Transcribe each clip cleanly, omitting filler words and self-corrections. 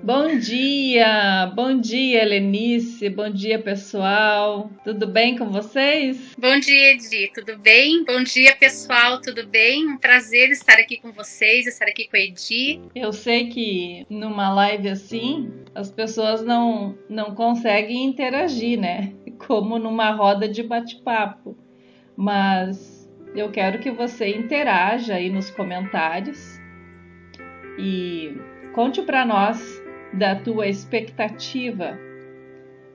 Bom dia, Helenice, bom dia, pessoal. Tudo bem com vocês? Bom dia, Edi, tudo bem? Bom dia, pessoal, tudo bem? Um prazer estar aqui com vocês, estar aqui com a Edi. Eu sei que numa live assim, as pessoas não conseguem interagir, né? Como numa roda de bate-papo. Mas eu quero que você interaja aí nos comentários e conte para nós da tua expectativa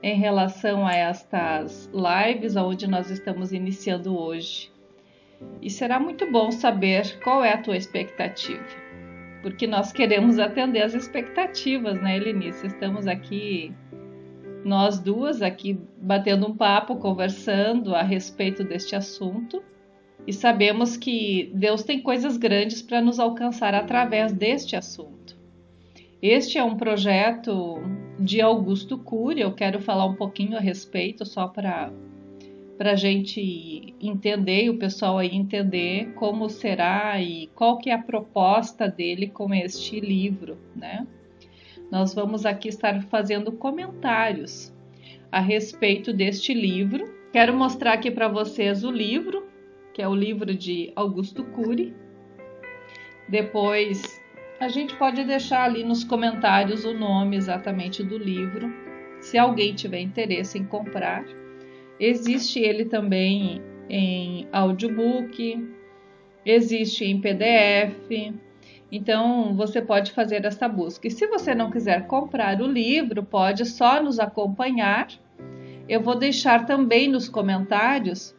em relação a estas lives onde nós estamos iniciando hoje. E será muito bom saber qual é a tua expectativa, porque nós queremos atender as expectativas, né, Helenice? Estamos aqui, nós duas aqui batendo um papo, conversando a respeito deste assunto, e sabemos que Deus tem coisas grandes para nos alcançar através deste assunto. Este é um projeto de Augusto Cury. Eu quero falar um pouquinho a respeito, só para a gente entender e o pessoal aí entender como será e qual que é a proposta dele com este livro, né? Nós vamos aqui estar fazendo comentários a respeito deste livro. Quero mostrar aqui para vocês o livro, que é o livro de Augusto Cury. Depois a gente pode deixar ali nos comentários o nome exatamente do livro, se alguém tiver interesse em comprar. Existe ele também em audiobook, existe em PDF, então você pode fazer essa busca. E se você não quiser comprar o livro, pode só nos acompanhar. Eu vou deixar também nos comentários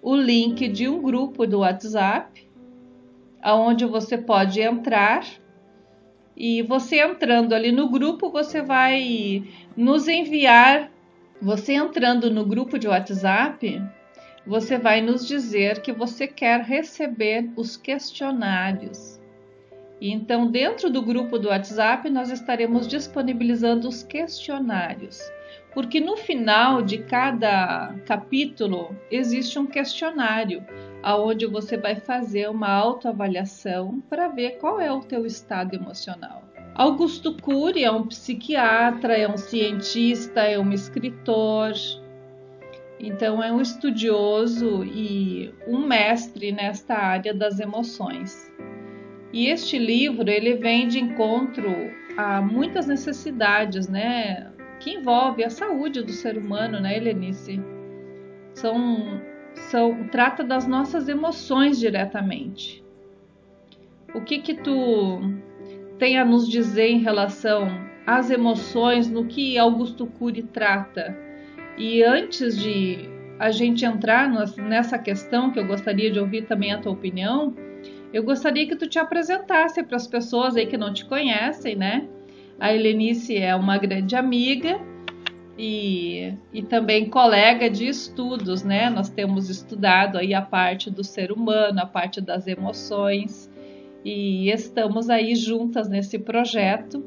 o link de um grupo do WhatsApp, onde você pode entrar. E você entrando ali no grupo, você vai nos enviar. Você entrando no grupo de WhatsApp, você vai nos dizer que você quer receber os questionários. E então, dentro do grupo do WhatsApp, nós estaremos disponibilizando os questionários. Porque no final de cada capítulo existe um questionário, onde você vai fazer uma autoavaliação para ver qual é o teu estado emocional. Augusto Cury é um psiquiatra, é um cientista, é um escritor, então é um estudioso e um mestre nesta área das emoções. E este livro, ele vem de encontro a muitas necessidades, né, que envolve a saúde do ser humano, né, Helenice? Trata das nossas emoções diretamente. O que tu tem a nos dizer em relação às emoções, no que Augusto Cury trata? E antes de a gente entrar nessa questão, que eu gostaria de ouvir também a tua opinião, eu gostaria que tu te apresentasse para as pessoas aí que não te conhecem, né? A Helenice é uma grande amiga e também colega de estudos, né? Nós temos estudado aí a parte do ser humano, a parte das emoções, e estamos aí juntas nesse projeto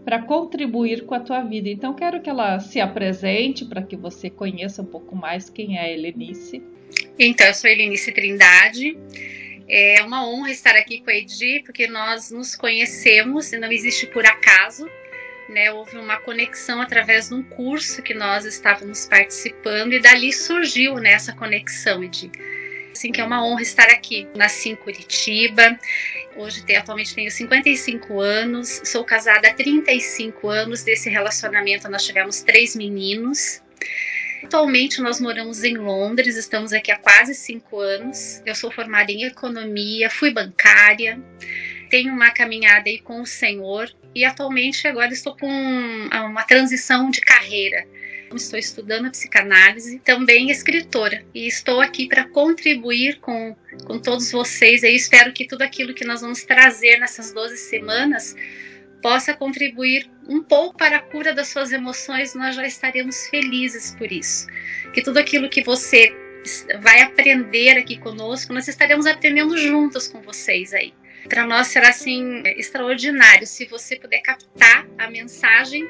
para contribuir com a tua vida. Então, quero que ela se apresente para que você conheça um pouco mais quem é a Helenice. Então, eu sou a Helenice Trindade. É uma honra estar aqui com a Edi, porque nós nos conhecemos e não existe por acaso, né? Houve uma conexão através de um curso que nós estávamos participando e dali surgiu, né, essa conexão, Edi. Assim que é uma honra estar aqui. Nasci em Curitiba, hoje atualmente tenho 55 anos, sou casada há 35 anos, desse relacionamento nós tivemos 3 meninos. Atualmente nós moramos em Londres, estamos aqui há quase 5 anos. Eu sou formada em economia, fui bancária, tenho uma caminhada aí com o Senhor e atualmente agora estou com uma transição de carreira. Estou estudando psicanálise, também escritora, e estou aqui para contribuir com todos vocês. Eu espero que tudo aquilo que nós vamos trazer nessas 12 semanas possa contribuir um pouco para a cura das suas emoções. Nós já estaremos felizes por isso. Que tudo aquilo que você vai aprender aqui conosco, nós estaremos aprendendo juntos com vocês aí. Para nós será assim extraordinário se você puder captar a mensagem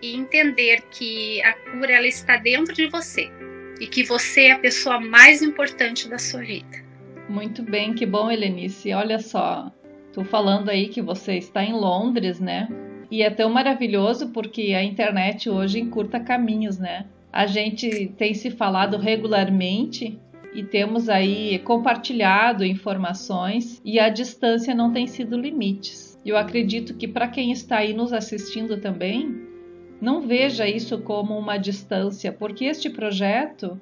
e entender que a cura ela está dentro de você e que você é a pessoa mais importante da sua vida. Muito bem, que bom, Helenice. Olha só, tô falando aí que você está em Londres, né? E é tão maravilhoso porque a internet hoje encurta caminhos, né? A gente tem se falado regularmente e temos aí compartilhado informações e a distância não tem sido limites. Eu acredito que para quem está aí nos assistindo também, não veja isso como uma distância, porque este projeto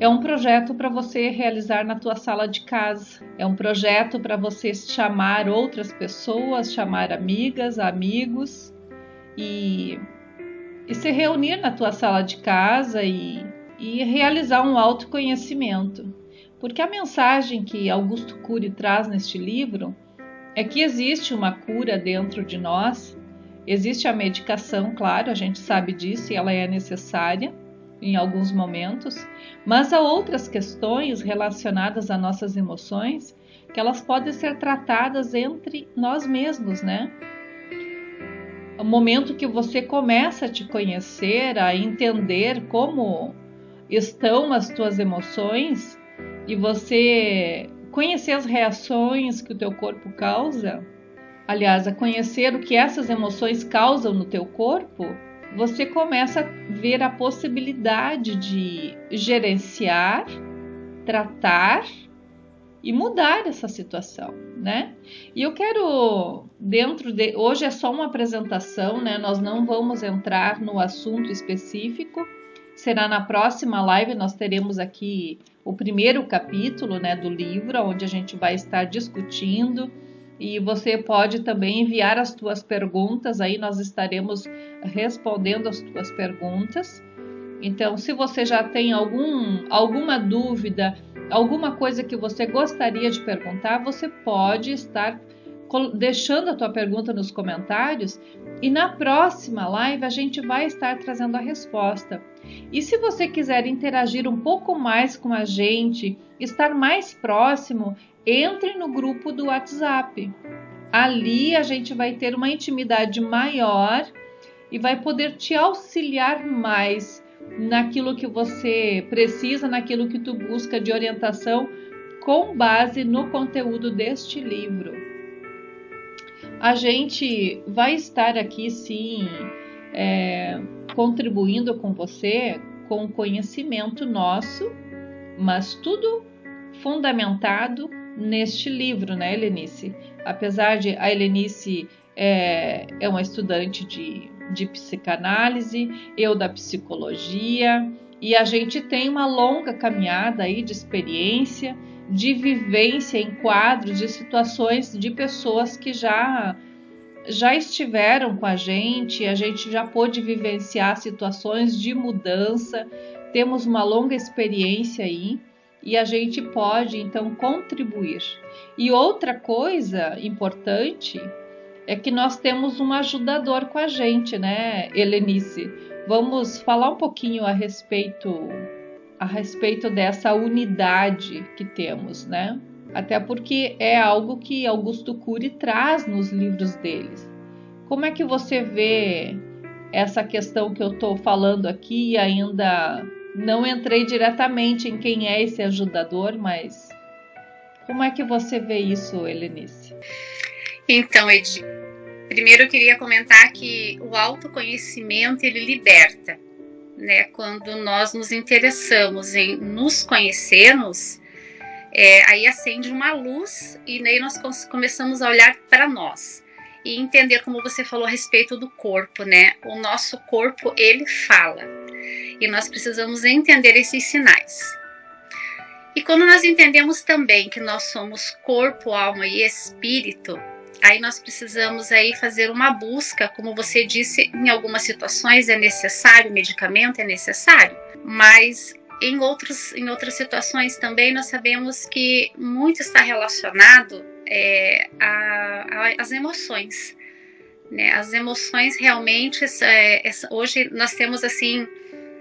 é um projeto para você realizar na tua sala de casa. É um projeto para você chamar outras pessoas, chamar amigas, amigos e se reunir na tua sala de casa e realizar um autoconhecimento. Porque a mensagem que Augusto Cury traz neste livro é que existe uma cura dentro de nós, existe a medicação, claro, a gente sabe disso e ela é necessária em alguns momentos, mas há outras questões relacionadas às nossas emoções que elas podem ser tratadas entre nós mesmos, né? O momento que você começa a te conhecer, a entender como estão as tuas emoções e você conhecer as reações que o teu corpo causa, aliás, a conhecer o que essas emoções causam no teu corpo, você começa a ver a possibilidade de gerenciar, tratar e mudar essa situação, né? E eu quero, hoje é só uma apresentação, né? Nós não vamos entrar no assunto específico, será na próxima live, nós teremos aqui o primeiro capítulo, né, do livro, onde a gente vai estar discutindo. E você pode também enviar as tuas perguntas, aí nós estaremos respondendo as tuas perguntas. Então, se você já tem alguma dúvida, alguma coisa que você gostaria de perguntar, você pode estar deixando a tua pergunta nos comentários e na próxima live a gente vai estar trazendo a resposta. E se você quiser interagir um pouco mais com a gente, estar mais próximo, entre no grupo do WhatsApp. Ali a gente vai ter uma intimidade maior e vai poder te auxiliar mais naquilo que você precisa, naquilo que tu busca de orientação com base no conteúdo deste livro. A gente vai estar aqui sim contribuindo com você com o conhecimento nosso, mas tudo fundamentado neste livro, né, Helenice? Apesar de a Helenice é uma estudante de psicanálise, eu da psicologia, e a gente tem uma longa caminhada aí de experiência, de vivência em quadros, de situações de pessoas que já estiveram com a gente já pôde vivenciar situações de mudança, temos uma longa experiência aí, e a gente pode, então, contribuir. E outra coisa importante é que nós temos um ajudador com a gente, né, Helenice? Vamos falar um pouquinho a respeito dessa unidade que temos, né? Até porque é algo que Augusto Cury traz nos livros deles. Como é que você vê essa questão que eu estou falando aqui e ainda não entrei diretamente em quem é esse ajudador, mas como é que você vê isso, Helenice? Então, Edi, primeiro eu queria comentar que o autoconhecimento, ele liberta, né? Quando nós nos interessamos em nos conhecermos, aí acende uma luz e aí nós começamos a olhar para nós e entender, como você falou a respeito do corpo, né? O nosso corpo, ele fala. E nós precisamos entender esses sinais. E quando nós entendemos também que nós somos corpo, alma e espírito, aí nós precisamos aí fazer uma busca, como você disse, em algumas situações é necessário, medicamento é necessário, mas em outras situações também nós sabemos que muito está relacionado às emoções. Né? As emoções realmente, hoje nós temos assim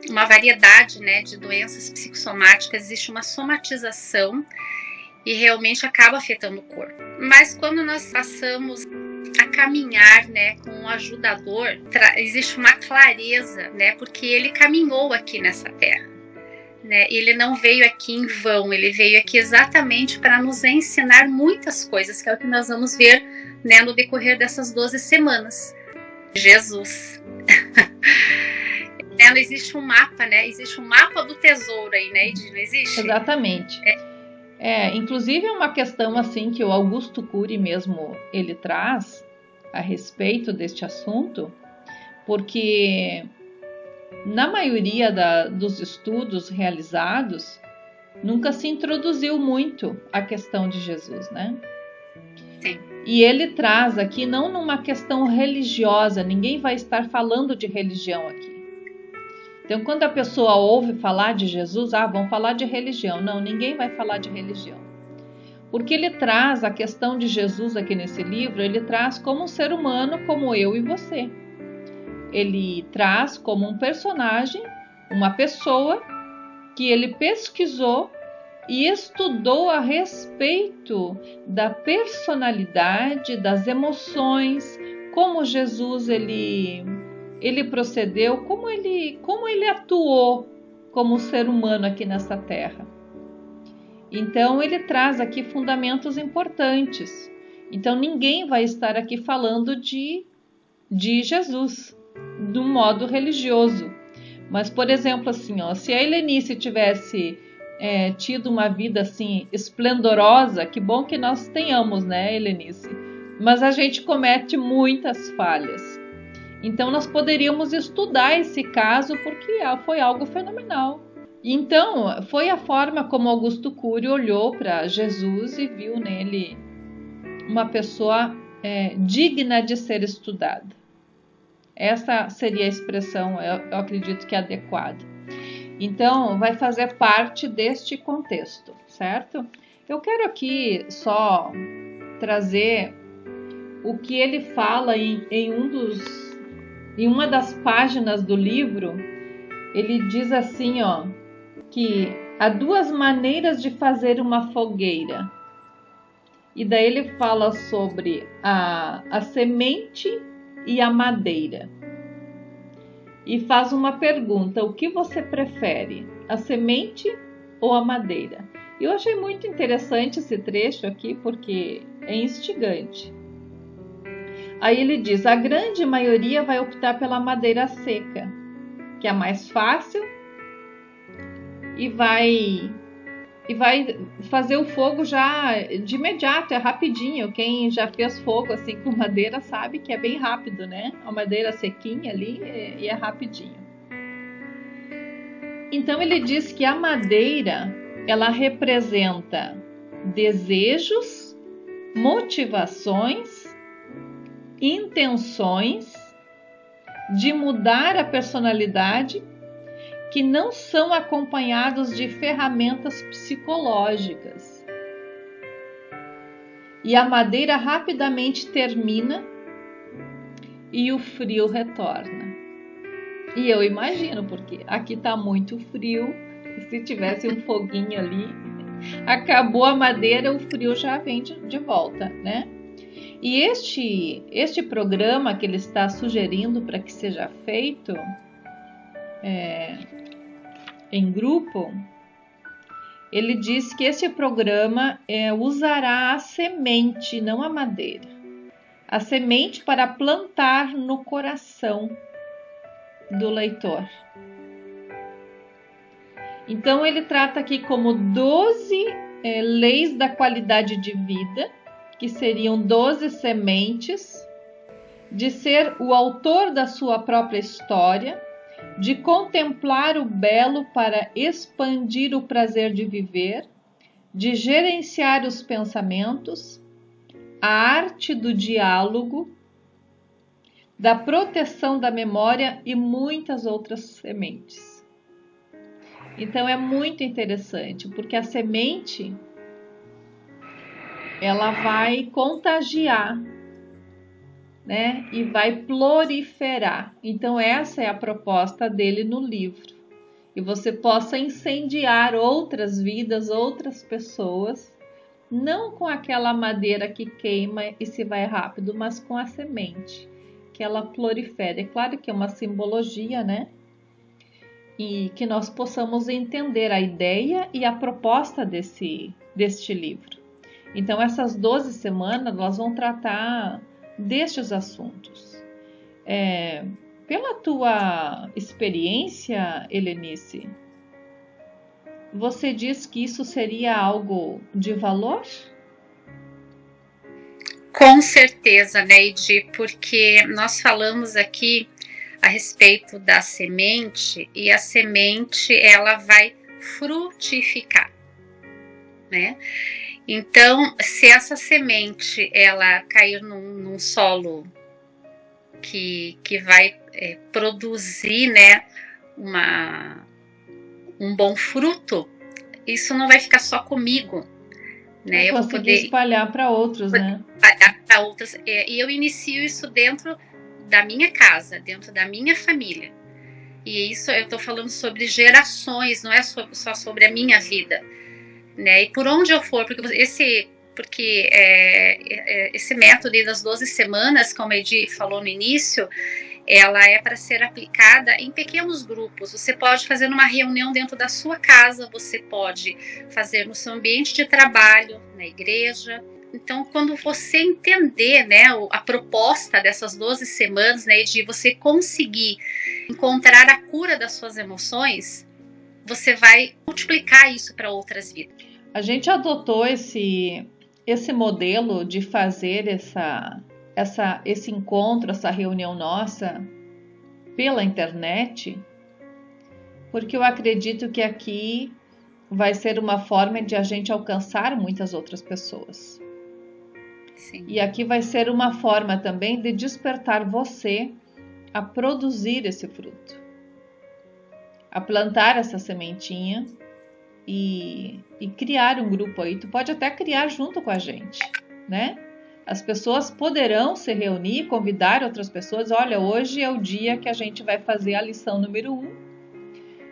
uma variedade, né, de doenças psicossomáticas, existe uma somatização e realmente acaba afetando o corpo. Mas quando nós passamos a caminhar, né, com um ajudador, existe uma clareza, né, porque ele caminhou aqui nessa terra, né, ele não veio aqui em vão, ele veio aqui exatamente para nos ensinar muitas coisas, que é o que nós vamos ver, né, no decorrer dessas 12 semanas. Jesus. Não existe um mapa, né? Existe um mapa do tesouro aí, né, Edi? Não existe? Exatamente. Inclusive é uma questão assim que o Augusto Cury mesmo ele traz a respeito deste assunto, porque na maioria dos estudos realizados nunca se introduziu muito a questão de Jesus, né? Sim. E ele traz aqui não numa questão religiosa, ninguém vai estar falando de religião aqui. Então, quando a pessoa ouve falar de Jesus, vão falar de religião. Não, ninguém vai falar de religião. Porque ele traz a questão de Jesus aqui nesse livro, ele traz como um ser humano, como eu e você. Ele traz como um personagem, uma pessoa que ele pesquisou e estudou a respeito da personalidade, das emoções, como Jesus ele procedeu, como ele atuou como ser humano aqui nessa terra. Então ele traz aqui fundamentos importantes. Então ninguém vai estar aqui falando de Jesus de um modo religioso. Mas, por exemplo, assim, se a Helenice tivesse tido uma vida assim esplendorosa, que bom que nós tenhamos, né, Helenice? Mas a gente comete muitas falhas. Então nós poderíamos estudar esse caso porque foi algo fenomenal. Então foi a forma como Augusto Cury olhou para Jesus e viu nele uma pessoa digna de ser estudada. Essa seria a expressão, eu acredito que é adequada. Então vai fazer parte deste contexto, certo? Eu quero aqui só trazer o que ele fala em uma das páginas do livro. Ele diz assim, que há duas maneiras de fazer uma fogueira. E daí ele fala sobre a semente e a madeira. E faz uma pergunta: o que você prefere, a semente ou a madeira? Eu achei muito interessante esse trecho aqui porque é instigante. Aí ele diz: a grande maioria vai optar pela madeira seca, que é mais fácil e vai fazer o fogo já de imediato, é rapidinho. Quem já fez fogo assim com madeira sabe que é bem rápido, né? A madeira sequinha ali e é rapidinho. Então ele diz que a madeira, ela representa desejos, motivações, intenções de mudar a personalidade que não são acompanhados de ferramentas psicológicas. E a madeira rapidamente termina e o frio retorna. E eu imagino, porque aqui está muito frio, se tivesse um foguinho ali, acabou a madeira, o frio já vem de volta, né? E este programa que ele está sugerindo para que seja feito em grupo, ele diz que esse programa usará a semente, não a madeira. A semente para plantar no coração do leitor. Então ele trata aqui como 12 leis da qualidade de vida, que seriam 12 sementes, de ser o autor da sua própria história, de contemplar o belo para expandir o prazer de viver, de gerenciar os pensamentos, a arte do diálogo, da proteção da memória e muitas outras sementes. Então é muito interessante, porque a semente ela vai contagiar, né? E vai proliferar. Então essa é a proposta dele no livro. E você possa incendiar outras vidas, outras pessoas, não com aquela madeira que queima e se vai rápido, mas com a semente, que ela prolifere. É claro que é uma simbologia, né? E que nós possamos entender a ideia e a proposta deste livro. Então essas 12 semanas nós vamos tratar destes assuntos. Pela tua experiência, Helenice, você diz que isso seria algo de valor? Com certeza, Neide, porque nós falamos aqui a respeito da semente, e a semente ela vai frutificar, né? Então, se essa semente ela cair num solo que vai produzir, né, um bom fruto, isso não vai ficar só comigo, né? Eu vou poder espalhar para outros, né? Espalhar para outras. E eu inicio isso dentro da minha casa, dentro da minha família. E isso eu estou falando sobre gerações, não é só sobre a minha vida, né? E por onde eu for, porque esse método das 12 semanas, como a Edi falou no início, ela é para ser aplicada em pequenos grupos. Você pode fazer numa reunião dentro da sua casa, você pode fazer no seu ambiente de trabalho, na igreja. Então, quando você entender, né, a proposta dessas 12 semanas, né, de você conseguir encontrar a cura das suas emoções, você vai multiplicar isso para outras vidas. A gente adotou esse modelo de fazer esse encontro, essa reunião nossa pela internet, porque eu acredito que aqui vai ser uma forma de a gente alcançar muitas outras pessoas. Sim. E aqui vai ser uma forma também de despertar você a produzir esse fruto, a plantar essa sementinha e criar um grupo aí. Tu pode até criar junto com a gente, né? As pessoas poderão se reunir, convidar outras pessoas. Olha, hoje é o dia que a gente vai fazer a lição número 1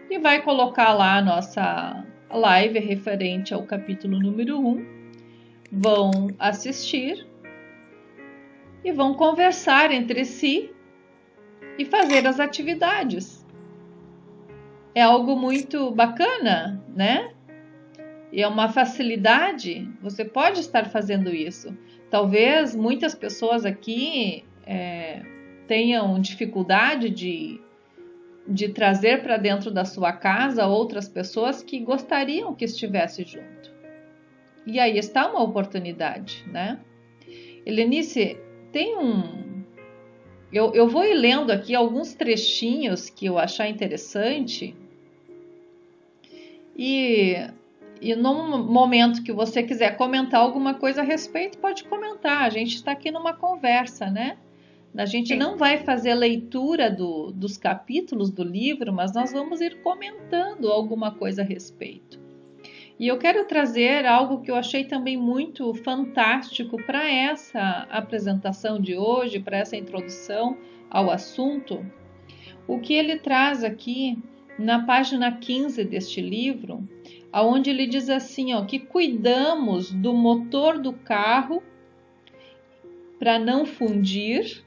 e vai colocar lá a nossa live referente ao capítulo número 1. Vão assistir e vão conversar entre si e fazer as atividades. É algo muito bacana, né? E é uma facilidade. Você pode estar fazendo isso. Talvez muitas pessoas aqui tenham dificuldade de trazer para dentro da sua casa outras pessoas que gostariam que estivesse junto. E aí está uma oportunidade, né? Helenice, tem eu vou ir lendo aqui alguns trechinhos que eu achar interessante e no momento que você quiser comentar alguma coisa a respeito, pode comentar. A gente está aqui numa conversa, né? A gente não vai fazer leitura dos capítulos do livro, mas nós vamos ir comentando alguma coisa a respeito. E eu quero trazer algo que eu achei também muito fantástico para essa apresentação de hoje, para essa introdução ao assunto. O que ele traz aqui na página 15 deste livro, onde ele diz assim, ó, que cuidamos do motor do carro para não fundir,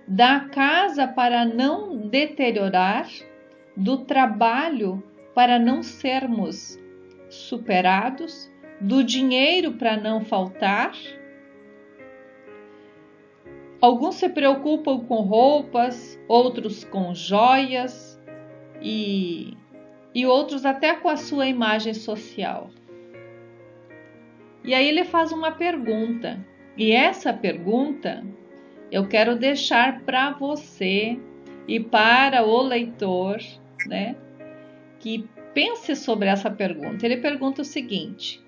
da casa para não deteriorar, do trabalho para não sermos superados, do dinheiro para não faltar. Alguns se preocupam com roupas, outros com joias e outros até com a sua imagem social. E aí ele faz uma pergunta, e essa pergunta eu quero deixar para você e para o leitor, né, que pense sobre essa pergunta. Ele pergunta o seguinte: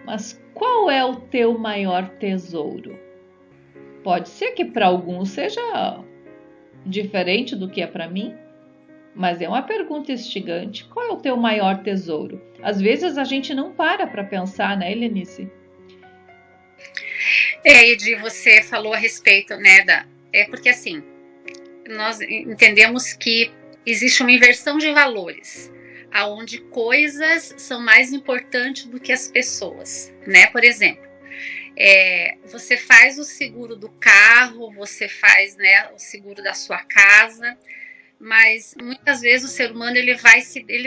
mas qual é o teu maior tesouro? Pode ser que para alguns seja diferente do que é para mim, mas é uma pergunta instigante. Qual é o teu maior tesouro? Às vezes a gente não para pensar, né, Helenice? Edi, você falou a respeito, né, porque assim, nós entendemos que existe uma inversão de valores, aonde coisas são mais importantes do que as pessoas, né? Por exemplo, você faz o seguro do carro, você faz, né, o seguro da sua casa, mas muitas vezes o ser humano ele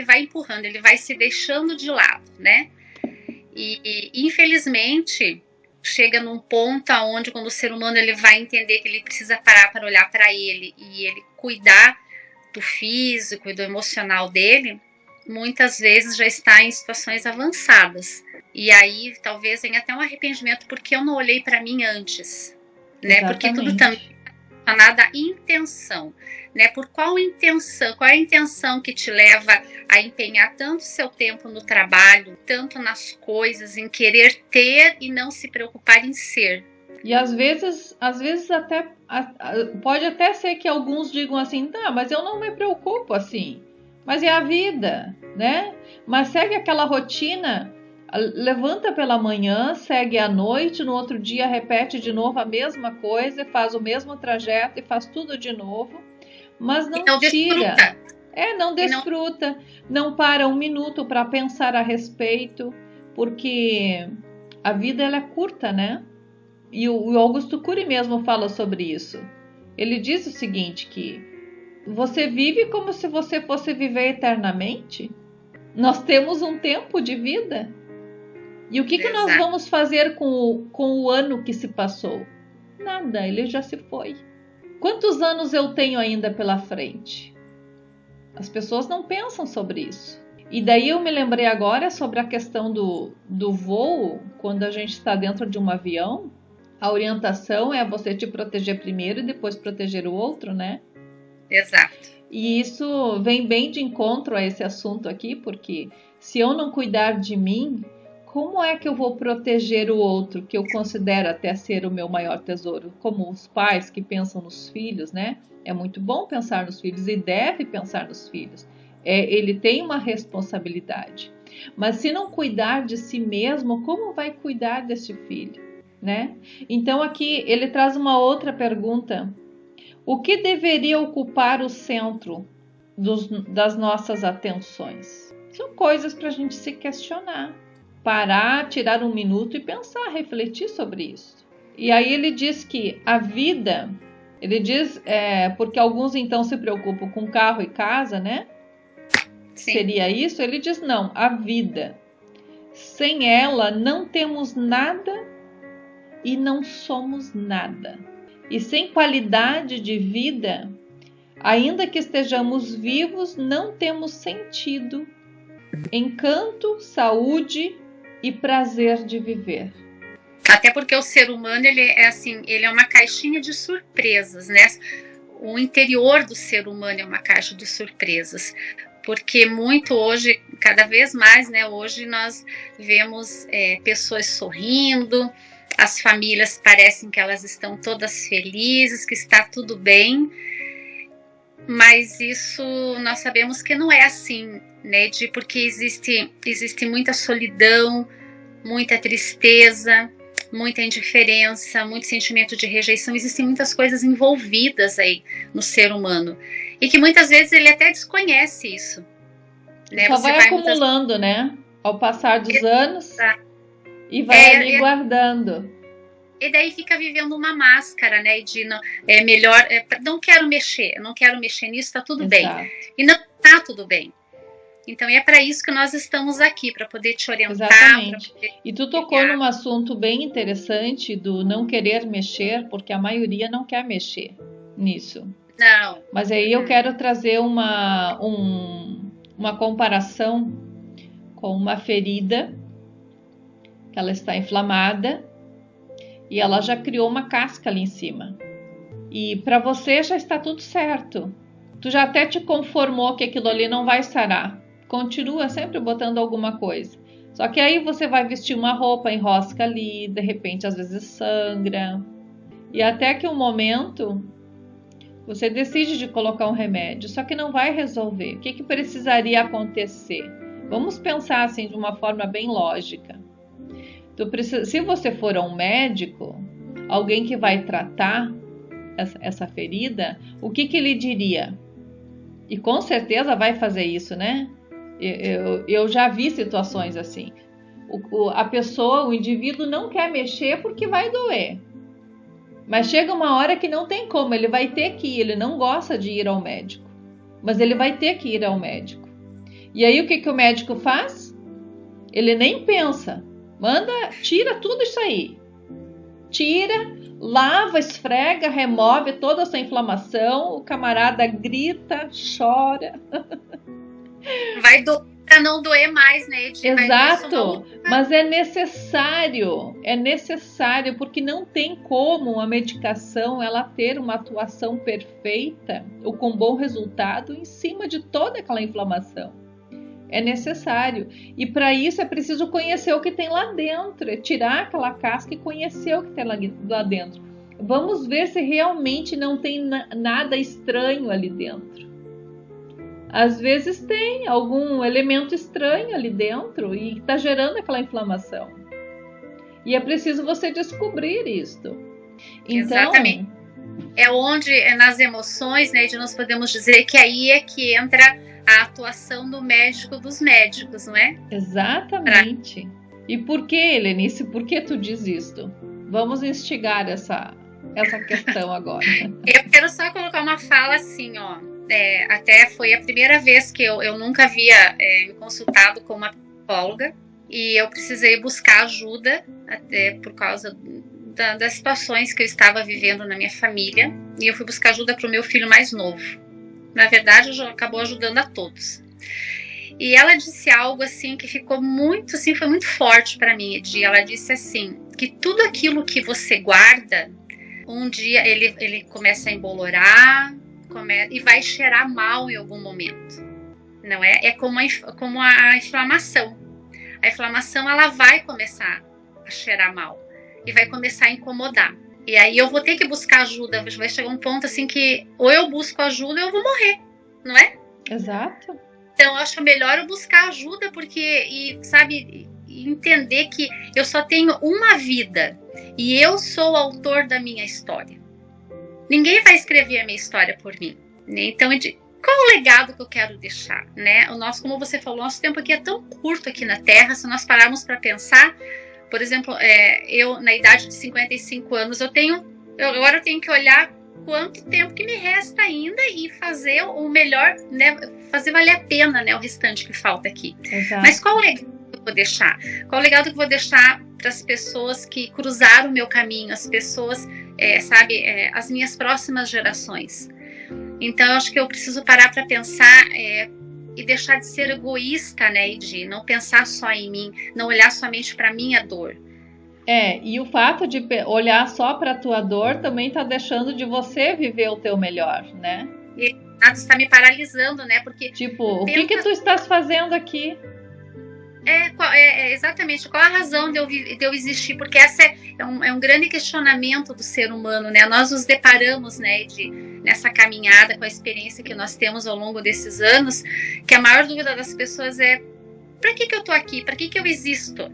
vai empurrando, ele vai se deixando de lado, né? E infelizmente chega num ponto aonde, quando o ser humano ele vai entender que ele precisa parar para olhar para ele e ele cuidar do físico e do emocional dele, muitas vezes já está em situações avançadas. E aí talvez venha até um arrependimento porque eu não olhei para mim antes, né? Exatamente. Porque tudo também é relacionado à intenção, né? Por qual intenção? Qual é a intenção que te leva a empenhar tanto seu tempo no trabalho, tanto nas coisas, em querer ter e não se preocupar em ser? E às vezes até pode até ser que alguns digam assim, tá, mas eu não me preocupo assim. Mas é a vida, né? Mas segue aquela rotina, levanta pela manhã, segue à noite, no outro dia repete de novo a mesma coisa, faz o mesmo trajeto e faz tudo de novo, mas não tira. Não desfruta, não para um minuto para pensar a respeito, porque a vida ela é curta, né? E o Augusto Cury mesmo fala sobre isso. Ele diz o seguinte, que você vive como se você fosse viver eternamente. Nós temos um tempo de vida. E o que nós vamos fazer com o ano que se passou? Nada, ele já se foi. Quantos anos eu tenho ainda pela frente? As pessoas não pensam sobre isso. E daí eu me lembrei agora sobre a questão do voo, quando a gente está dentro de um avião. A orientação é você te proteger primeiro e depois proteger o outro, né? Exato. E isso vem bem de encontro a esse assunto aqui, porque se eu não cuidar de mim, como é que eu vou proteger o outro, que eu considero até ser o meu maior tesouro? Como os pais que pensam nos filhos, né? É muito bom pensar nos filhos e deve pensar nos filhos. Ele tem uma responsabilidade. Mas se não cuidar de si mesmo, como vai cuidar desse filho? Né? Então aqui ele traz uma outra pergunta. O que deveria ocupar o centro das nossas atenções? São coisas para a gente se questionar. Parar, tirar um minuto e pensar, refletir sobre isso. E aí ele diz que a vida, ele diz, porque alguns então se preocupam com carro e casa, né? Sim. Seria isso? Ele diz, não, a vida. Sem ela não temos nada e não somos nada. E sem qualidade de vida, ainda que estejamos vivos, não temos sentido, encanto, saúde e prazer de viver. Até porque o ser humano, ele é uma caixinha de surpresas, né? O interior do ser humano é uma caixa de surpresas. Porque muito hoje, cada vez mais, né? Hoje nós vemos pessoas sorrindo, as famílias parecem que elas estão todas felizes, que está tudo bem, mas isso nós sabemos que não é assim, né? Porque existe muita solidão, muita tristeza, muita indiferença, muito sentimento de rejeição, existem muitas coisas envolvidas aí no ser humano, e que muitas vezes ele até desconhece isso. Né? Só vai acumulando, né? Ao passar dos anos... E vai ali guardando. E daí fica vivendo uma máscara, né? De não quero mexer, não quero mexer nisso, tá tudo bem. E não tá tudo bem. Então é para isso que nós estamos aqui, para poder te orientar. Exatamente. E tu tocou num assunto bem interessante do não querer mexer, porque a maioria não quer mexer nisso. Não. Mas aí eu quero trazer uma comparação com uma ferida. Ela está inflamada e ela já criou uma casca ali em cima. E para você já está tudo certo. Tu já até te conformou que aquilo ali não vai sarar. Continua sempre botando alguma coisa. Só que aí você vai vestir uma roupa, enrosca ali, de repente às vezes sangra. E até que um momento você decide de colocar um remédio, só que não vai resolver. O que precisaria acontecer? Vamos pensar assim de uma forma bem lógica. Se você for a um médico, alguém que vai tratar essa ferida, o que ele diria? E com certeza vai fazer isso, né? Eu já vi situações assim. A pessoa, o indivíduo não quer mexer porque vai doer. Mas chega uma hora que não tem como, ele vai ter que ir, ele não gosta de ir ao médico. Mas ele vai ter que ir ao médico. E aí o que o médico faz? Ele nem pensa. Tira tudo isso aí. tira, lava, esfrega, remove toda essa inflamação, o camarada grita, chora. Vai doer para não doer mais, né, Edi? Exato, mas é necessário, porque não tem como a medicação ela ter uma atuação perfeita ou com bom resultado em cima de toda aquela inflamação. É necessário. E para isso é preciso conhecer o que tem lá dentro, é tirar aquela casca e conhecer o que tem lá dentro. Vamos ver se realmente não tem nada estranho ali dentro. Às vezes tem algum elemento estranho ali dentro e está gerando aquela inflamação. E é preciso você descobrir isto. Então, exatamente. É onde, nas emoções, né, nós podemos dizer que aí é que entra a atuação do médico dos médicos, não é? Exatamente. E por que, Helenice? Por que tu diz isto? Vamos instigar essa questão agora. Eu quero só colocar uma fala assim, ó. Até foi a primeira vez que eu nunca havia me consultado com uma psicóloga e eu precisei buscar ajuda até por causa das situações que eu estava vivendo na minha família, e eu fui buscar ajuda para o meu filho mais novo. Na verdade, acabou ajudando a todos. E ela disse algo assim que ficou muito, assim, foi muito forte para mim, Edi. Ela disse assim, que tudo aquilo que você guarda, um dia ele começa a embolorar, e vai cheirar mal em algum momento, não é? É como a inflamação. A inflamação, ela vai começar a cheirar mal e vai começar a incomodar. E aí eu vou ter que buscar ajuda. Vai chegar um ponto assim que ou eu busco ajuda ou eu vou morrer, não é? Exato. Então eu acho melhor eu buscar ajuda, porque, sabe, entender que eu só tenho uma vida e eu sou o autor da minha história. Ninguém vai escrever a minha história por mim, né? Então, qual o legado que eu quero deixar, né? Como você falou, nosso tempo aqui é tão curto aqui na Terra. Se nós pararmos para pensar, por exemplo, eu na idade de 55 anos, agora eu tenho que olhar quanto tempo que me resta ainda e fazer o melhor, né? Fazer valer a pena, né? O restante que falta aqui. Exato. Mas qual o legado que eu vou deixar? Qual o legado que eu vou deixar para as pessoas que cruzaram o meu caminho, as pessoas, as minhas próximas gerações? Então, eu acho que eu preciso parar para pensar e deixar de ser egoísta, né, e de não pensar só em mim, não olhar somente para minha dor. E o fato de olhar só para a tua dor também está deixando de você viver o teu melhor, né? E nada está me paralisando, né? Porque o que tu estás fazendo aqui? Exatamente, qual a razão de eu existir? Porque essa é um grande questionamento do ser humano, né? Nós nos deparamos, né, nessa caminhada com a experiência que nós temos ao longo desses anos, que a maior dúvida das pessoas é: para que eu tô aqui? Para que eu existo?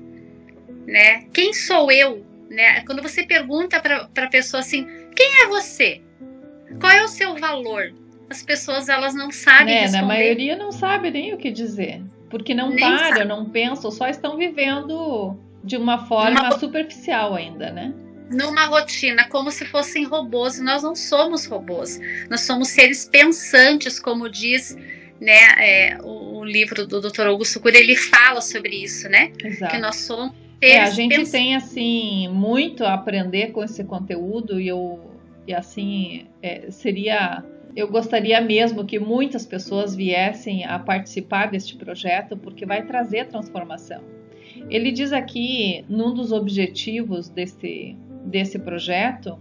Né? Quem sou eu? Né? Quando você pergunta para a pessoa assim, quem é você? Qual é o seu valor? As pessoas, elas não sabem responder. Na maioria não sabe nem o que dizer. Porque não param, não pensam, só estão vivendo de uma forma superficial ainda, né? Numa rotina, como se fossem robôs. E nós não somos robôs. Nós somos seres pensantes, como diz, né, o livro do Dr. Augusto Cury, ele fala sobre isso, né? Exato. Que nós somos seres a gente tem, assim, muito a aprender com esse conteúdo eu gostaria mesmo que muitas pessoas viessem a participar deste projeto, porque vai trazer transformação. Ele diz aqui, num dos objetivos desse projeto,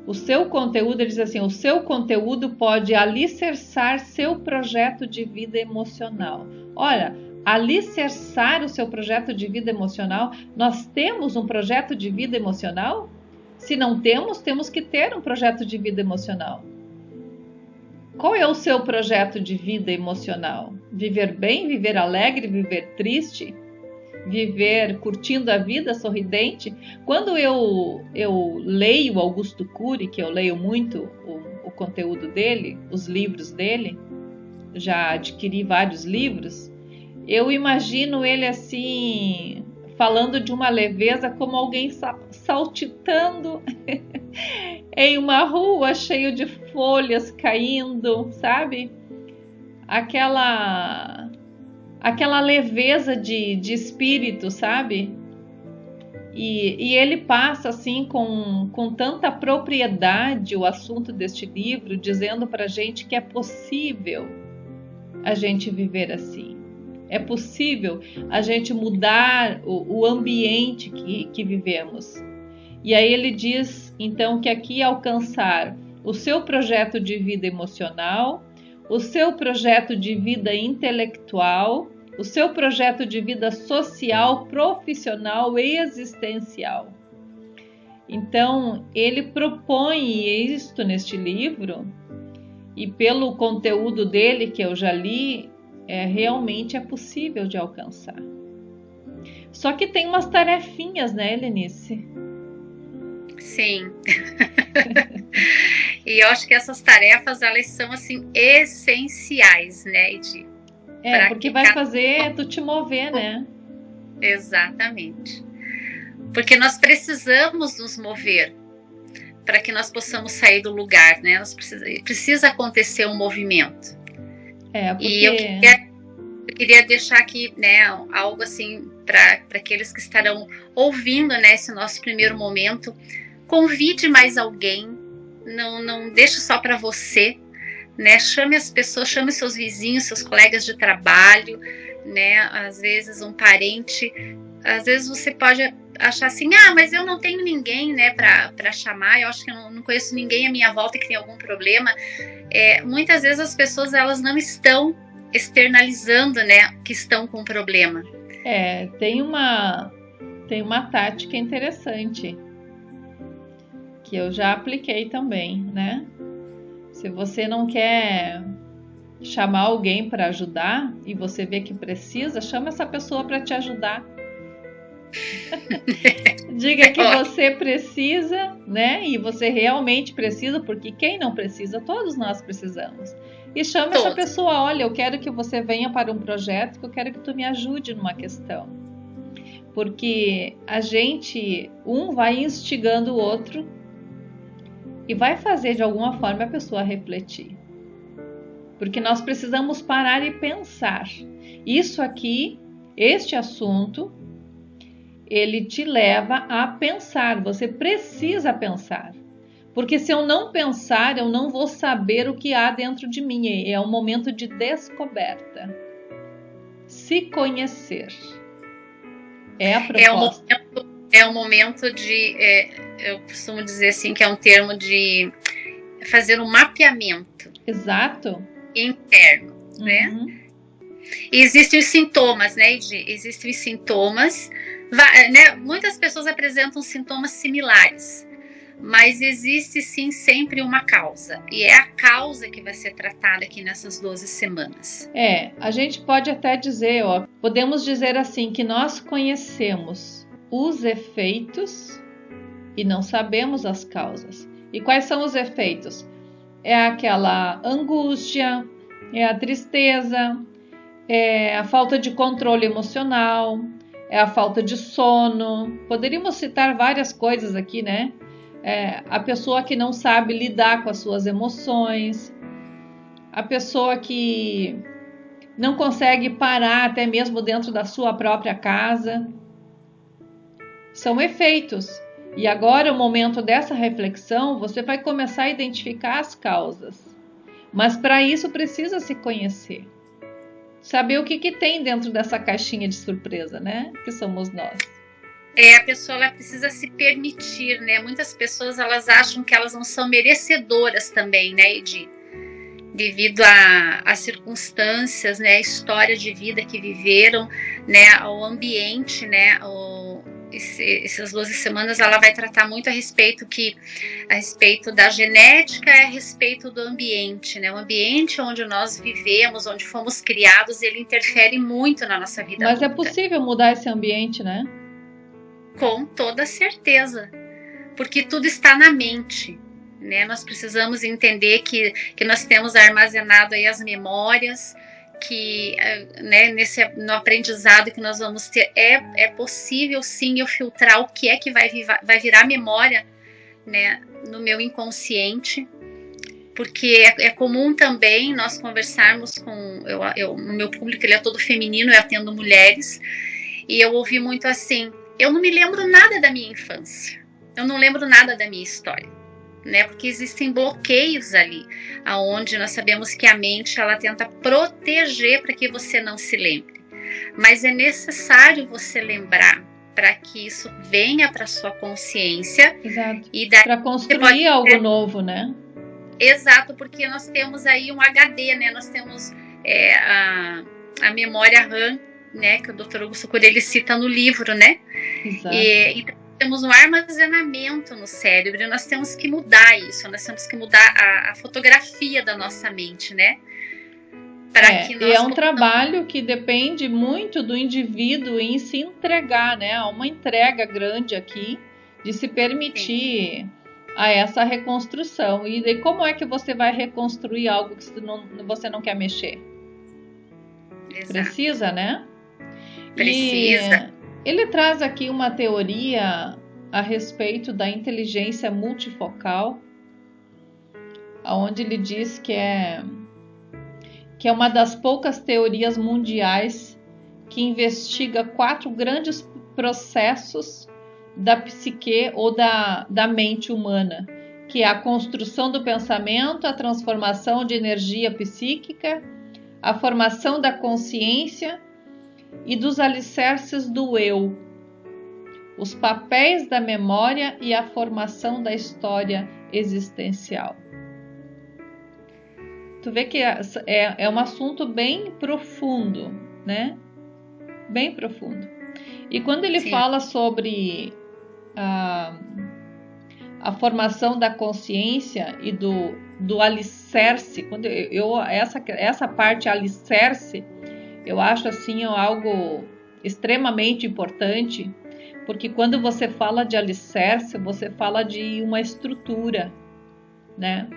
o seu conteúdo, ele diz assim, o seu conteúdo pode alicerçar seu projeto de vida emocional. Olha, alicerçar o seu projeto de vida emocional, nós temos um projeto de vida emocional? Se não temos, temos que ter um projeto de vida emocional. Qual é o seu projeto de vida emocional? Viver bem, viver alegre, viver triste? Viver curtindo a vida, sorridente? Quando eu leio Augusto Cury, que eu leio muito o conteúdo dele, os livros dele, já adquiri vários livros, eu imagino ele assim, falando de uma leveza como alguém saltitando em uma rua cheia de folhas caindo, sabe? Aquela leveza de espírito, sabe? E ele passa assim com tanta propriedade o assunto deste livro, dizendo para a gente que é possível a gente viver assim. É possível a gente mudar o ambiente que vivemos. E aí ele diz, então, que aqui alcançar o seu projeto de vida emocional, o seu projeto de vida intelectual, o seu projeto de vida social, profissional e existencial. Então, ele propõe isto neste livro, e pelo conteúdo dele que eu já li, realmente é possível de alcançar. Só que tem umas tarefinhas, né, Helenice? Sim. E eu acho que essas tarefas, elas são, assim, essenciais, né, Edi? Porque vai fazer tu te mover, né? Exatamente. Porque nós precisamos nos mover para que nós possamos sair do lugar, né? Precisa acontecer um movimento. Porque... E eu queria deixar aqui, né, algo assim para aqueles que estarão ouvindo, né, esse nosso primeiro momento. Convide mais alguém, não deixe só para você, né? Chame as pessoas, chame seus vizinhos, seus colegas de trabalho, né? Às vezes um parente, às vezes você pode achar assim, mas eu não tenho ninguém, né, para chamar, eu acho que eu não conheço ninguém à minha volta que tem algum problema. Muitas vezes as pessoas, elas não estão externalizando, né, que estão com problema. Tem uma tática interessante que eu já apliquei também, né? Se você não quer chamar alguém para ajudar e você vê que precisa, chama essa pessoa para te ajudar. Diga que você precisa, né? E você realmente precisa, porque quem não precisa, todos nós precisamos. E chama essa pessoa, olha, eu quero que você venha para um projeto, que eu quero que tu me ajude numa questão. Porque a gente, vai instigando o outro e vai fazer de alguma forma a pessoa refletir. Porque nós precisamos parar e pensar. Isso aqui, este assunto, ele te leva a pensar. Você precisa pensar. Porque se eu não pensar, eu não vou saber o que há dentro de mim. É um momento de descoberta. Se conhecer. É a proposta. É um momento de... eu costumo dizer assim, que é um termo de fazer um mapeamento. Exato. Interno, né? E existem os sintomas, né, Edi? Existem os sintomas, né? Muitas pessoas apresentam sintomas similares, mas existe sim sempre uma causa, e é a causa que vai ser tratada aqui nessas 12 semanas. A gente pode até dizer, podemos dizer assim, que nós conhecemos os efeitos e não sabemos as causas. E quais são os efeitos? É aquela angústia, é a tristeza, é a falta de controle emocional, é a falta de sono. Poderíamos citar várias coisas aqui, né? A pessoa que não sabe lidar com as suas emoções, a pessoa que não consegue parar até mesmo dentro da sua própria casa. São efeitos. E agora, o momento dessa reflexão, você vai começar a identificar as causas. Mas para isso precisa se conhecer. Saber o que tem dentro dessa caixinha de surpresa, né? Que somos nós. A pessoa, ela precisa se permitir, né? Muitas pessoas, elas acham que elas não são merecedoras também, né, Edi? Devido às circunstâncias, né? A história de vida que viveram, né? Ao ambiente, né? Essas 12 semanas ela vai tratar muito a respeito da genética, a respeito do ambiente, né? O ambiente onde nós vivemos, onde fomos criados, ele interfere muito na nossa vida. Mas adulta. É possível mudar esse ambiente, né? Com toda certeza, porque tudo está na mente, né? Nós precisamos entender que nós temos armazenado aí as memórias, que, né, no aprendizado que nós vamos ter, é possível sim eu filtrar o que é que vai virar memória, né, no meu inconsciente, porque é comum também nós conversarmos com, no meu público ele é todo feminino, eu atendo mulheres, e eu ouvi muito assim, eu não me lembro nada da minha infância. Eu não lembro nada da minha história, né? Porque existem bloqueios ali, aonde nós sabemos que a mente ela tenta proteger para que você não se lembre. Mas é necessário você lembrar para que isso venha para sua consciência. Exato. E para construir algo novo, né? Exato, porque nós temos aí um HD, né? Nós temos a memória RAM, né? Que o Dr. Augusto Cury ele cita no livro, né? Exato. E temos um armazenamento no cérebro e nós temos que mudar isso, nós temos que mudar a fotografia da nossa mente, né? Que nós é um trabalho que depende muito do indivíduo em se entregar, né? Há uma entrega grande aqui de se permitir Sim. a essa reconstrução. E daí, como é que você vai reconstruir algo que você não quer mexer? Exato. Precisa, né? Precisa. E ele traz aqui uma teoria a respeito da inteligência multifocal, onde ele diz que é uma das poucas teorias mundiais que investiga 4 grandes processos da psique ou da mente humana, que é a construção do pensamento, a transformação de energia psíquica, a formação da consciência e dos alicerces do eu, os papéis da memória e a formação da história existencial. Tu vê que é um assunto bem profundo, né? Bem profundo. E quando ele Sim. fala sobre a formação da consciência e do alicerce, quando essa parte alicerce, eu acho assim algo extremamente importante, porque quando você fala de alicerce, você fala de uma estrutura, né?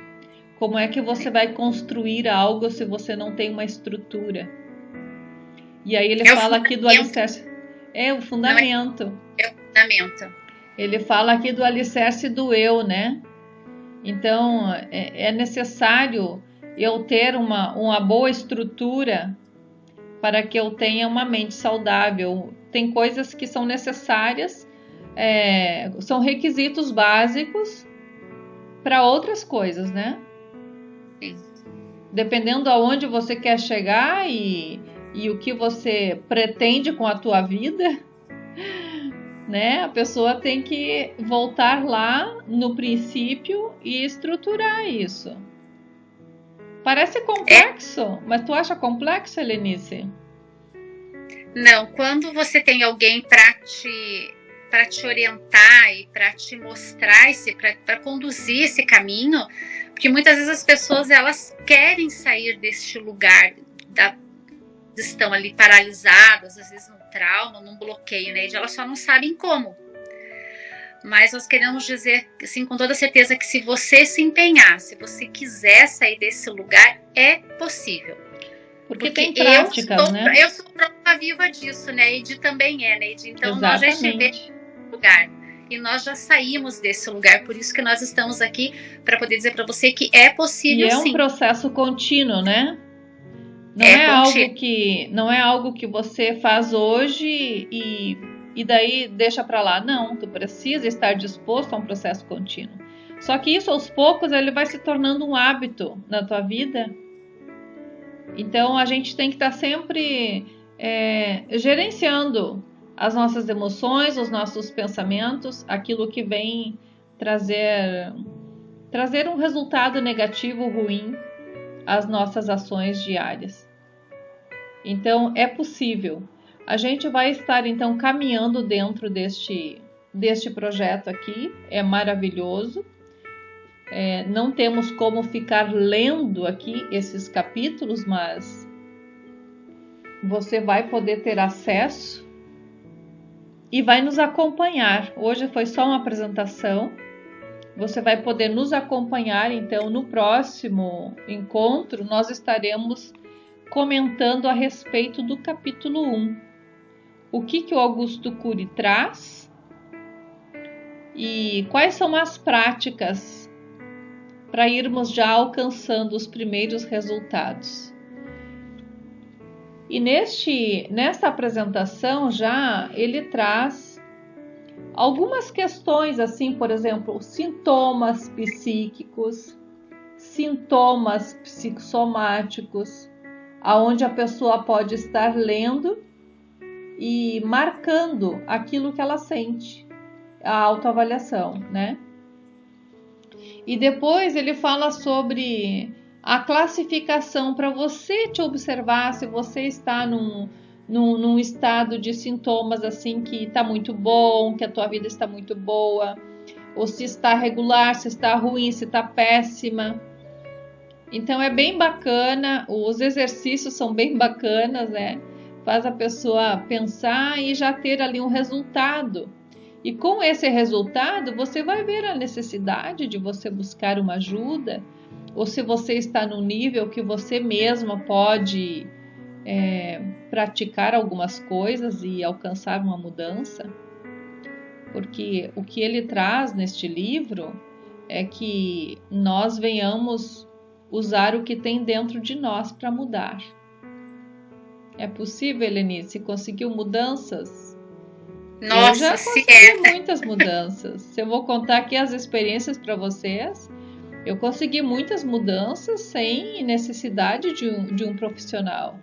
Como é que você vai construir algo se você não tem uma estrutura? E aí ele fala aqui do alicerce. É o fundamento. É o fundamento. Ele fala aqui do alicerce do eu, né? Então, é necessário eu ter uma boa estrutura para que eu tenha uma mente saudável. Tem coisas que são necessárias, são requisitos básicos para outras coisas, né? Sim. Dependendo aonde você quer chegar e o que você pretende com a tua vida, né? A pessoa tem que voltar lá no princípio e estruturar isso. Parece complexo, mas tu acha complexo, Helenice? Não, quando você tem alguém para te orientar e para te mostrar para conduzir esse caminho, porque muitas vezes as pessoas elas querem sair deste lugar, estão ali paralisadas, às vezes num trauma, num bloqueio, né? E elas só não sabem como. Mas nós queremos dizer, assim, com toda certeza, que se você se empenhar, se você quiser sair desse lugar, é possível. Porque tem práticas, né? Eu sou prova viva disso, né? Edi também é, né, Edi? Então, Exatamente. Nós já estivemos nesse lugar. E nós já saímos desse lugar. Por isso que nós estamos aqui, para poder dizer para você que é possível, sim. E é um processo contínuo, né? Não é algo que você faz hoje e daí deixa para lá. Não, tu precisa estar disposto a um processo contínuo. Só que isso, aos poucos, ele vai se tornando um hábito na tua vida. Então, a gente tem que estar sempre gerenciando as nossas emoções, os nossos pensamentos, aquilo que vem trazer um resultado negativo, ruim, às nossas ações diárias. Então, é possível. A gente vai estar, então, caminhando dentro deste projeto aqui. É maravilhoso. Não temos como ficar lendo aqui esses capítulos, mas você vai poder ter acesso e vai nos acompanhar. Hoje foi só uma apresentação. Você vai poder nos acompanhar, então, no próximo encontro, nós estaremos comentando a respeito do capítulo 1. O que o Augusto Cury traz e quais são as práticas para irmos já alcançando os primeiros resultados. E nesta apresentação já ele traz algumas questões, assim, por exemplo, sintomas psíquicos, sintomas psicossomáticos, aonde a pessoa pode estar lendo e marcando aquilo que ela sente, a autoavaliação, né? E depois ele fala sobre a classificação para você te observar se você está num estado de sintomas assim que está muito bom, que a tua vida está muito boa, ou se está regular, se está ruim, se está péssima. Então é bem bacana, os exercícios são bem bacanas, né? Faz a pessoa pensar e já ter ali um resultado. E com esse resultado, você vai ver a necessidade de você buscar uma ajuda, ou se você está num nível que você mesma pode praticar algumas coisas e alcançar uma mudança. Porque o que ele traz neste livro é que nós venhamos usar o que tem dentro de nós para mudar. É possível, Helenice, conseguiu mudanças? Nossa, eu já consegui muitas mudanças. Se eu vou contar aqui as experiências para vocês, eu consegui muitas mudanças sem necessidade de um profissional.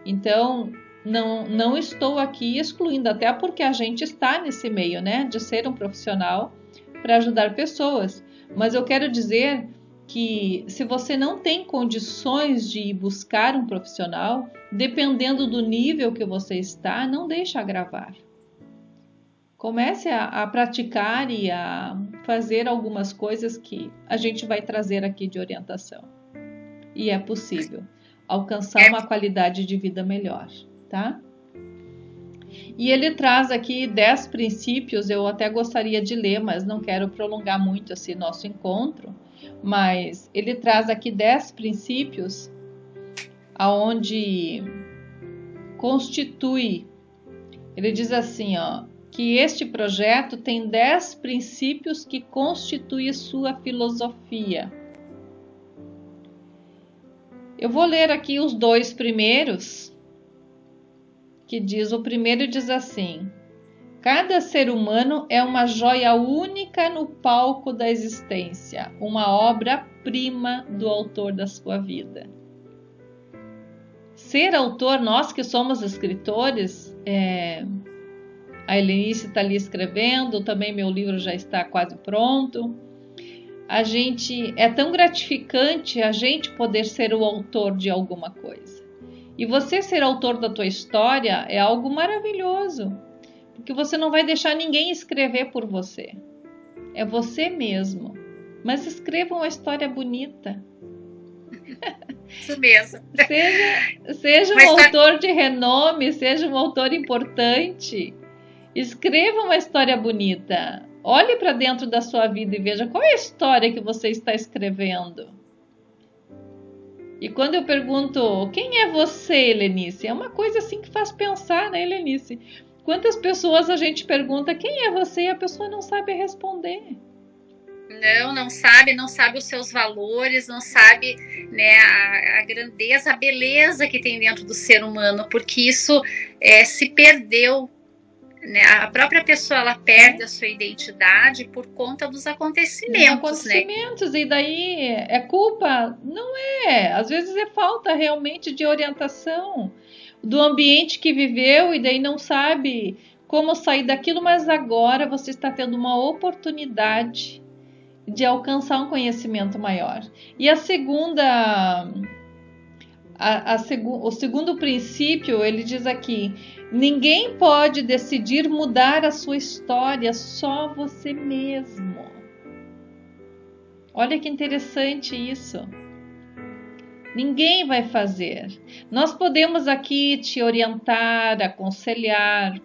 Então, não estou aqui excluindo, até porque a gente está nesse meio, né, de ser um profissional para ajudar pessoas. Mas eu quero dizer que se você não tem condições de buscar um profissional, dependendo do nível que você está, não deixe agravar. Comece a praticar e a fazer algumas coisas que a gente vai trazer aqui de orientação. E é possível alcançar uma qualidade de vida melhor, tá? E ele traz aqui 10 princípios, eu até gostaria de ler, mas não quero prolongar muito esse nosso encontro. Mas ele traz aqui 10 princípios aonde constitui, ele diz assim, ó, que este projeto tem 10 princípios que constituem sua filosofia. Eu vou ler aqui os 2 primeiros, que diz, o primeiro diz assim: cada ser humano é uma joia única no palco da existência, uma obra-prima do autor da sua vida. Ser autor, nós que somos escritores, a Helenice está ali escrevendo, também meu livro já está quase pronto. É tão gratificante a gente poder ser o autor de alguma coisa. E você ser autor da tua história é algo maravilhoso. Porque você não vai deixar ninguém escrever por você. É você mesmo. Mas escreva uma história bonita. Isso mesmo. Seja um autor de renome, seja um autor importante. Escreva uma história bonita. Olhe para dentro da sua vida e veja qual é a história que você está escrevendo. E quando eu pergunto, quem é você, Helenice? É uma coisa assim que faz pensar, né, Helenice? Quantas pessoas a gente pergunta quem é você e a pessoa não sabe responder? Não sabe os seus valores, não sabe, né, a grandeza, a beleza que tem dentro do ser humano, porque isso se perdeu, né? A própria pessoa, ela perde a sua identidade por conta dos acontecimentos, né? E daí é culpa? Não é. Às vezes é falta realmente de orientação do ambiente que viveu e daí não sabe como sair daquilo, mas agora você está tendo uma oportunidade de alcançar um conhecimento maior. E o segundo princípio, ele diz aqui: ninguém pode decidir mudar a sua história, só você mesmo. Olha que interessante isso. Ninguém vai fazer. Nós podemos aqui te orientar, aconselhar.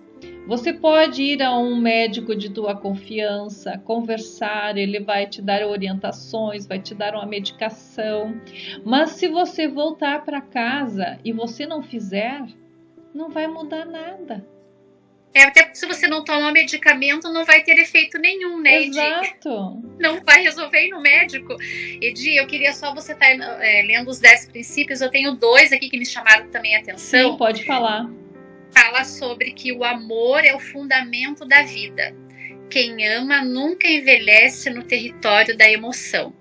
Você pode ir a um médico de tua confiança, conversar, ele vai te dar orientações, vai te dar uma medicação. Mas se você voltar para casa e você não fizer, não vai mudar nada. Até porque se você não tomar medicamento, não vai ter efeito nenhum, né, Edi? Exato. Não vai resolver ir no médico. Edi, eu queria só você estar lendo os 10 princípios. Eu tenho 2 aqui que me chamaram também a atenção. Sim, pode falar. Fala sobre que o amor é o fundamento da vida. quem ama nunca envelhece no território da emoção.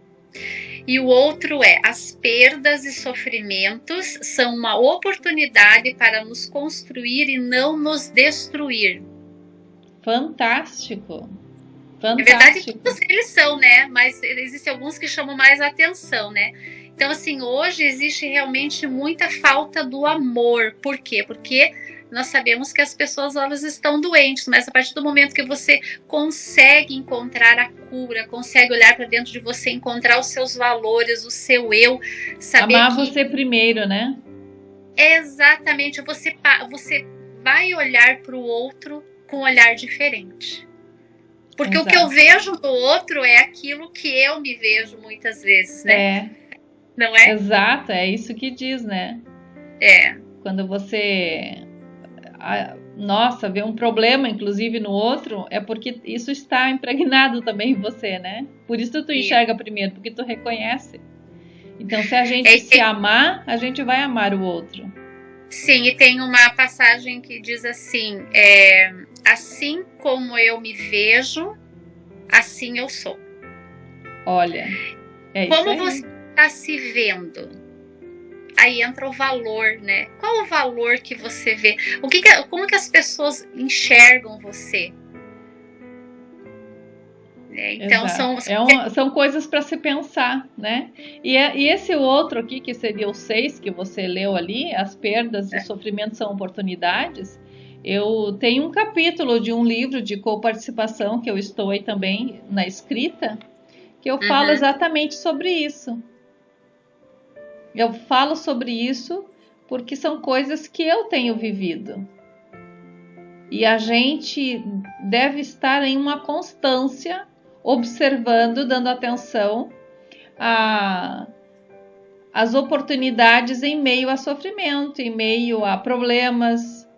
E o outro é: as perdas e sofrimentos são uma oportunidade para nos construir e não nos destruir. Fantástico. Na verdade, todos eles são, né? Mas existem alguns que chamam mais atenção, né? Então, assim, hoje existe realmente muita falta do amor. Por quê? Porque nós sabemos que as pessoas, elas estão doentes, mas a partir do momento que você consegue encontrar a cura, consegue olhar para dentro de você, encontrar os seus valores, o seu eu, saber amar você primeiro, né? Exatamente. Você vai olhar para o outro com um olhar diferente. Porque o que eu vejo no outro é aquilo que eu me vejo muitas vezes, né? Não é? Exato, é isso que diz, né? Quando você, nossa, vê um problema, inclusive, no outro, é porque isso está impregnado também em você, né? Por isso tu enxerga primeiro, porque tu reconhece. Então, se a gente se amar, a gente vai amar o outro. Sim, e tem uma passagem que diz assim, assim como eu me vejo, assim eu sou. Olha, é como isso aí. Você está se vendo? Aí entra o valor, né? Qual o valor que você vê? Como que as pessoas enxergam você? Então são coisas para se pensar, né? E esse outro aqui, que seria o 6 que você leu ali, as perdas e sofrimentos são oportunidades. Eu tenho um capítulo de um livro de coparticipação que eu estou aí também na escrita, que eu falo exatamente sobre isso. Eu falo sobre isso porque são coisas que eu tenho vivido. E a gente deve estar em uma constância, observando, dando atenção às oportunidades em meio a sofrimento, em meio a problemas,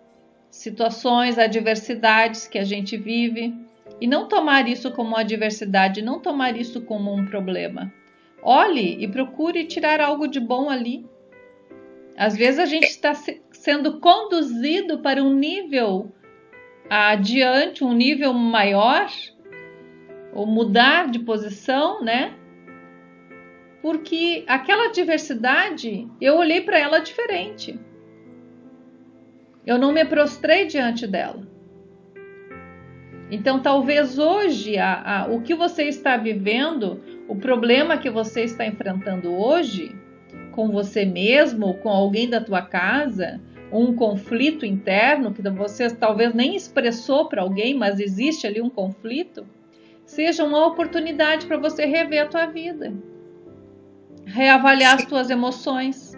situações, adversidades que a gente vive. E não tomar isso como uma adversidade, não tomar isso como um problema. Olhe e procure tirar algo de bom ali. Às vezes a gente está sendo conduzido para um nível adiante, um nível maior, ou mudar de posição, né? Porque aquela adversidade, eu olhei para ela diferente. Eu não me prostrei diante dela. Então, talvez hoje, o que você está vivendo, o problema que você está enfrentando hoje, com você mesmo, com alguém da tua casa, um conflito interno que você talvez nem expressou para alguém, mas existe ali um conflito, seja uma oportunidade para você rever a tua vida, reavaliar as tuas emoções,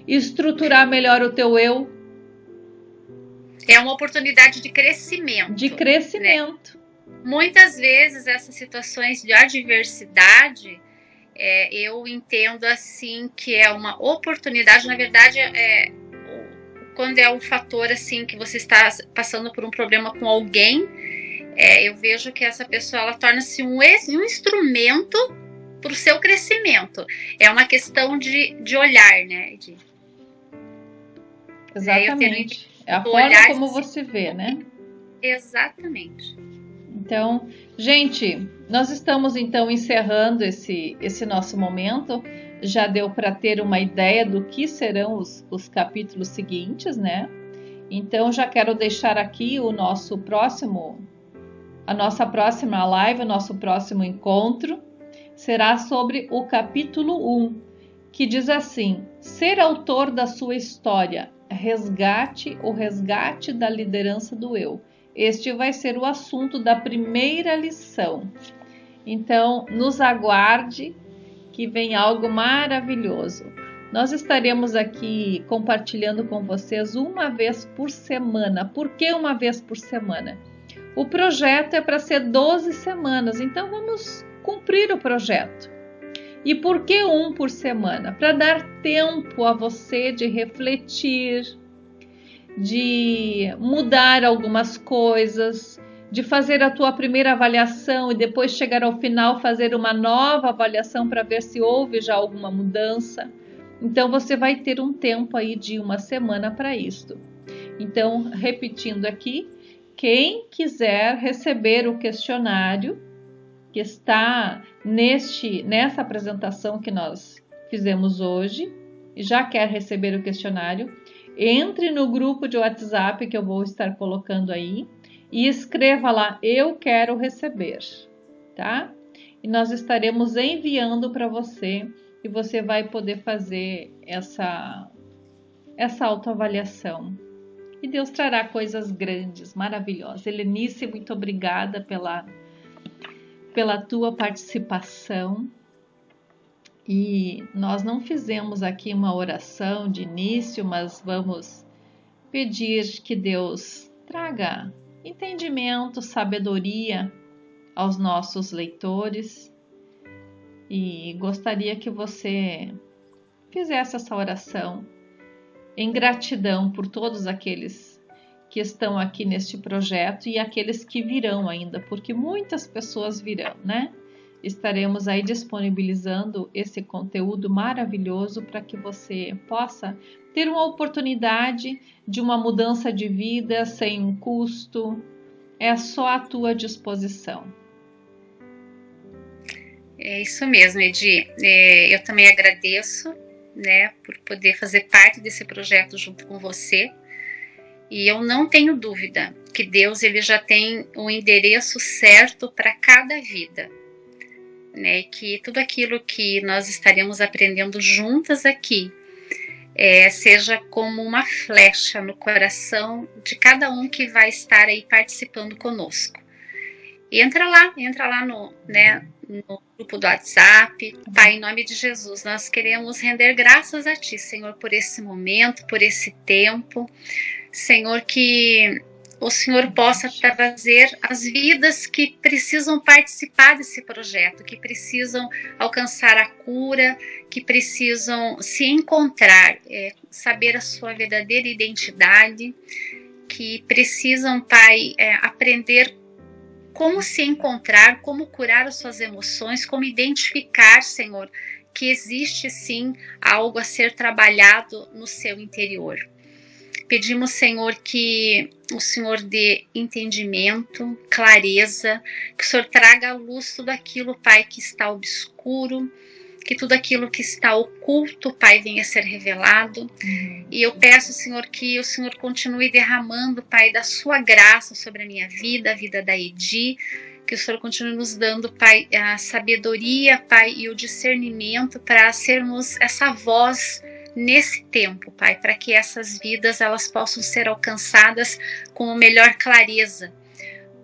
estruturar melhor o teu eu. É uma oportunidade de crescimento. De crescimento. Né? Muitas vezes essas situações de adversidade, eu entendo assim que é uma oportunidade, na verdade, quando é um fator assim que você está passando por um problema com alguém, eu vejo que essa pessoa ela torna-se um instrumento para o seu crescimento. É uma questão de olhar, né? Exatamente. É a forma como você vê, né? Exatamente. Então, gente, nós estamos então encerrando esse nosso momento. Já deu para ter uma ideia do que serão os capítulos seguintes, né? Então, já quero deixar aqui a nossa próxima live, o nosso próximo encontro será sobre o capítulo 1, que diz assim: ser autor da sua história, o resgate da liderança do eu. Este vai ser o assunto da primeira lição. Então, nos aguarde que vem algo maravilhoso. Nós estaremos aqui compartilhando com vocês uma vez por semana. Por que uma vez por semana? O projeto é para ser 12 semanas, então vamos cumprir o projeto. E por que um por semana? Para dar tempo a você de refletir, de mudar algumas coisas, de fazer a tua primeira avaliação e depois chegar ao final fazer uma nova avaliação para ver se houve já alguma mudança. Então você vai ter um tempo aí de uma semana para isto. Então, repetindo aqui, quem quiser receber o questionário que está nessa apresentação que nós fizemos hoje, já quer receber o questionário, entre no grupo de WhatsApp que eu vou estar colocando aí e escreva lá, eu quero receber, tá? E nós estaremos enviando para você e você vai poder fazer essa autoavaliação. E Deus trará coisas grandes, maravilhosas. Helenice, muito obrigada pela tua participação. E nós não fizemos aqui uma oração de início, mas vamos pedir que Deus traga entendimento, sabedoria aos nossos leitores. E gostaria que você fizesse essa oração em gratidão por todos aqueles que estão aqui neste projeto e aqueles que virão ainda, porque muitas pessoas virão, né? Estaremos aí disponibilizando esse conteúdo maravilhoso para que você possa ter uma oportunidade de uma mudança de vida sem um custo. É só à tua disposição. É isso mesmo, Edi. Eu também agradeço, né, por poder fazer parte desse projeto junto com você. E eu não tenho dúvida que Deus ele já tem o endereço certo para cada vida. Né, que tudo aquilo que nós estaremos aprendendo juntas aqui seja como uma flecha no coração de cada um que vai estar aí participando conosco. E entra lá no grupo do WhatsApp. Pai, em nome de Jesus, nós queremos render graças a Ti, Senhor, por esse momento, por esse tempo. Senhor, que o Senhor possa trazer as vidas que precisam participar desse projeto, que precisam alcançar a cura, que precisam se encontrar, saber a sua verdadeira identidade, que precisam, Pai, aprender como se encontrar, como curar as suas emoções, como identificar, Senhor, que existe sim algo a ser trabalhado no seu interior. Pedimos, Senhor, que o Senhor dê entendimento, clareza, que o Senhor traga à luz tudo aquilo, Pai, que está obscuro, que tudo aquilo que está oculto, Pai, venha a ser revelado. E eu peço, Senhor, que o Senhor continue derramando, Pai, da sua graça sobre a minha vida, a vida da Edi, que o Senhor continue nos dando, Pai, a sabedoria, Pai, e o discernimento para sermos essa voz nesse tempo, Pai, para que essas vidas elas possam ser alcançadas com a melhor clareza,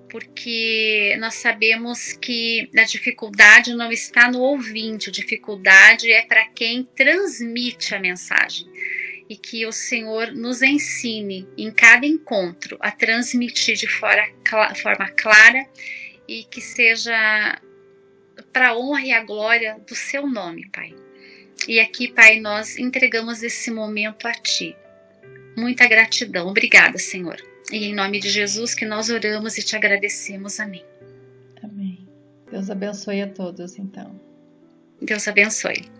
porque nós sabemos que a dificuldade não está no ouvinte, a dificuldade é para quem transmite a mensagem, e que o Senhor nos ensine em cada encontro a transmitir de forma clara e que seja para a honra e a glória do seu nome, Pai. E aqui, Pai, nós entregamos esse momento a Ti. Muita gratidão. Obrigada, Senhor. E em nome de Jesus que nós oramos e Te agradecemos. Amém. Amém. Deus abençoe a todos, então. Deus abençoe.